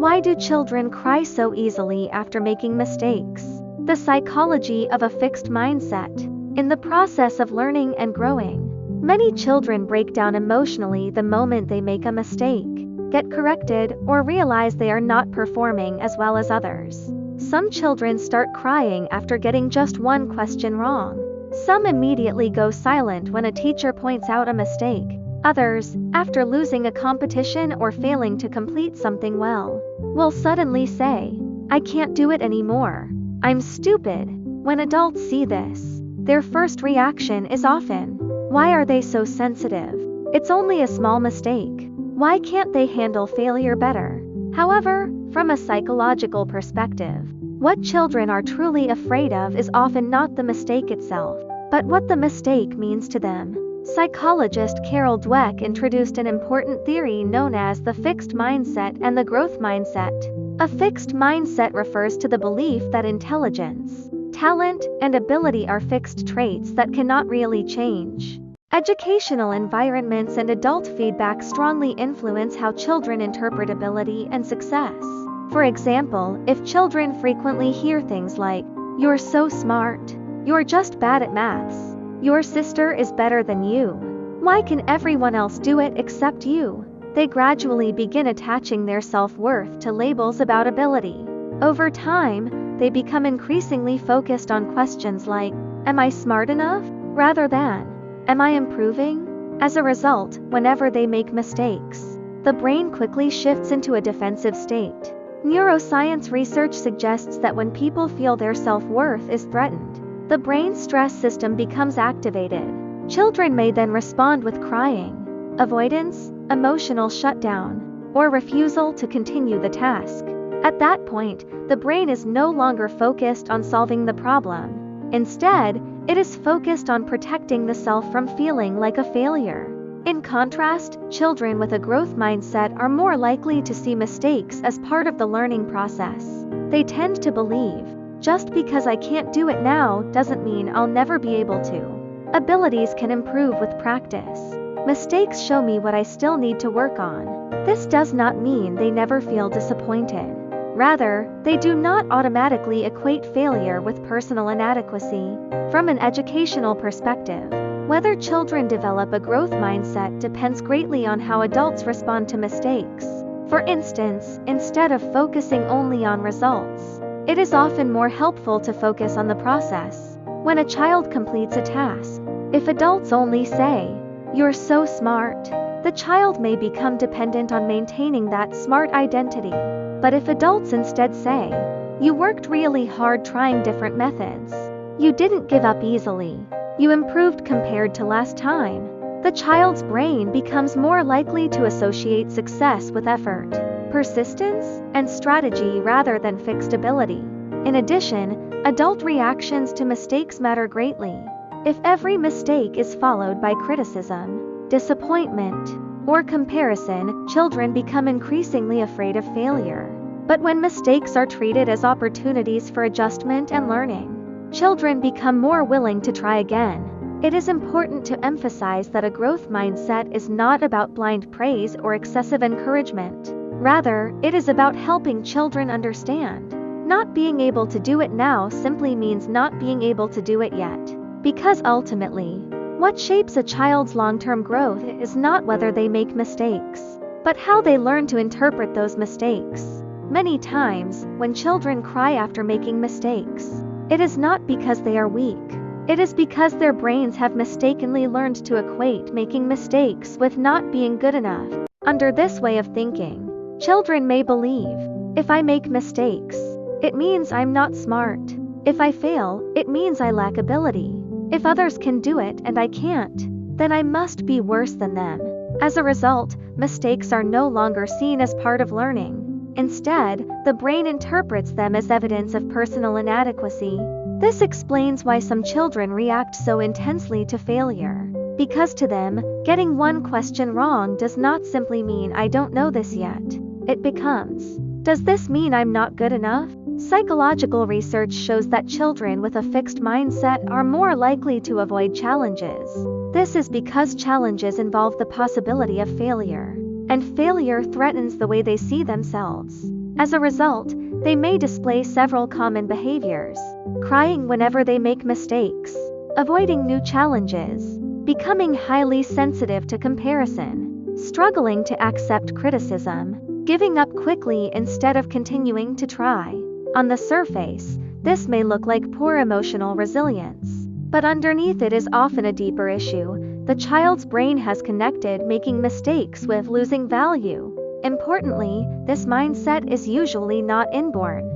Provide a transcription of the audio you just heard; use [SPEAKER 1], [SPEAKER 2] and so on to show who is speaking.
[SPEAKER 1] Why do children cry so easily after making mistakes? The psychology of a fixed mindset. In the process of learning and growing, many children break down emotionally the moment they make a mistake, get corrected, or realize they are not performing as well as others. Some children start crying after getting just one question wrong. Some immediately go silent when a teacher points out a mistake. Others, after losing a competition or failing to complete something well, will suddenly say, "I can't do it anymore. I'm stupid." When adults see this, their first reaction is often, "Why are they so sensitive? It's only a small mistake. Why can't they handle failure better?" However, from a psychological perspective, what children are truly afraid of is often not the mistake itself, but what the mistake means to them. Psychologist Carol Dweck introduced an important theory known as the fixed mindset and the growth mindset. A fixed mindset refers to the belief that intelligence, talent, and ability are fixed traits that cannot really change. Educational environments and adult feedback strongly influence how children interpret ability and success. For example, if children frequently hear things like, "You're so smart," "You're just bad at maths," "Your sister is better than you," "Why can everyone else do it except you?" they gradually begin attaching their self-worth to labels about ability. Over time, they become increasingly focused on questions like, "Am I smart enough?" rather than, "Am I improving?" As a result, whenever they make mistakes, the brain quickly shifts into a defensive state. Neuroscience research suggests that when people feel their self-worth is threatened, the brain's stress system becomes activated. Children may then respond with crying, avoidance, emotional shutdown, or refusal to continue the task. At that point, the brain is no longer focused on solving the problem. Instead, it is focused on protecting the self from feeling like a failure. In contrast, children with a growth mindset are more likely to see mistakes as part of the learning process. They tend to believe, "Just because I can't do it now doesn't mean I'll never be able to." Abilities can improve with practice. Mistakes show me what I still need to work on. This does not mean they never feel disappointed. Rather, they do not automatically equate failure with personal inadequacy. From an educational perspective, whether children develop a growth mindset depends greatly on how adults respond to mistakes. For instance, instead of focusing only on results, it is often more helpful to focus on the process. When a child completes a task, if adults only say, "You're so smart," the child may become dependent on maintaining that smart identity. But if adults instead say, "You worked really hard trying different methods," "You didn't give up easily," "You improved compared to last time," the child's brain becomes more likely to associate success with effort, persistence, and strategy rather than fixed ability. In addition, adult reactions to mistakes matter greatly. If every mistake is followed by criticism, disappointment, or comparison, children become increasingly afraid of failure. But when mistakes are treated as opportunities for adjustment and learning, children become more willing to try again. It is important to emphasize that a growth mindset is not about blind praise or excessive encouragement. Rather, it is about helping children understand. Not being able to do it now simply means not being able to do it yet. Because ultimately, what shapes a child's long-term growth is not whether they make mistakes, but how they learn to interpret those mistakes. Many times, when children cry after making mistakes, it is not because they are weak. It is because their brains have mistakenly learned to equate making mistakes with not being good enough. Under this way of thinking, children may believe, "If I make mistakes, it means I'm not smart. If I fail, it means I lack ability. If others can do it and I can't, then I must be worse than them." As a result, mistakes are no longer seen as part of learning. Instead, the brain interprets them as evidence of personal inadequacy. This explains why some children react so intensely to failure. Because to them, getting one question wrong does not simply mean "I don't know this yet." It becomes, "Does this mean I'm not good enough?" Psychological research shows that children with a fixed mindset are more likely to avoid challenges. This is because challenges involve the possibility of failure. and failure threatens the way they see themselves. As a result, they may display several common behaviors: crying whenever they make mistakes, avoiding new challenges, becoming highly sensitive to comparison, struggling to accept criticism, giving up quickly instead of continuing to try. On the surface, this may look like poor emotional resilience, but underneath it is often a deeper issue. The child's brain has connected making mistakes with losing value. Importantly, this mindset is usually not inborn.